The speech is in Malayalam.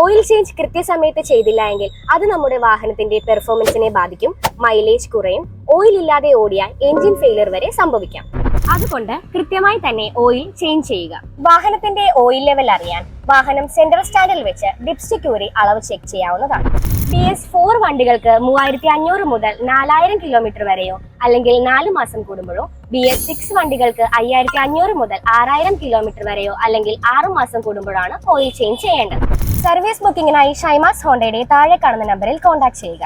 ഓയിൽ ചേഞ്ച് കൃത്യസമയത്ത് ചെയ്തില്ല എങ്കിൽ അത് നമ്മുടെ വാഹനത്തിന്റെ പെർഫോമൻസിനെ ബാധിക്കും, മൈലേജ് കുറയും, ഓയിൽ ഇല്ലാതെ ഓടിയാൽ എഞ്ചിൻ ഫെയിലിയർ വരെ സംഭവിക്കാം. അതുകൊണ്ട് കൃത്യമായി തന്നെ ഓയിൽ ചേഞ്ച് ചെയ്യുക. വാഹനത്തിന്റെ ഓയിൽ ലെവൽ അറിയാൻ വാഹനം സെൻട്രൽ സ്റ്റാൻഡിൽ വെച്ച് ഡിപ്സ്റ്റിക് ഊരി അളവ് ചെക്ക് ചെയ്യാവുന്നതാണ്. BS4 വണ്ടികൾക്ക് 3500 മുതൽ 4000 കിലോമീറ്റർ വരെയോ അല്ലെങ്കിൽ 4 മാസം കൂടുമ്പോഴോ, BS6 വണ്ടികൾക്ക് 5500 മുതൽ 6000 കിലോമീറ്റർ വരെയോ അല്ലെങ്കിൽ 6 മാസം കൂടുമ്പോഴാണ് ഓയിൽ ചേഞ്ച് ചെയ്യേണ്ടത്. സർവീസ് ബുക്കിംഗിനായി ഷൈമാസ് ഹോണ്ടയുടെ താഴെ കാണുന്ന നമ്പറിൽ കോൺടാക്ട് ചെയ്യുക.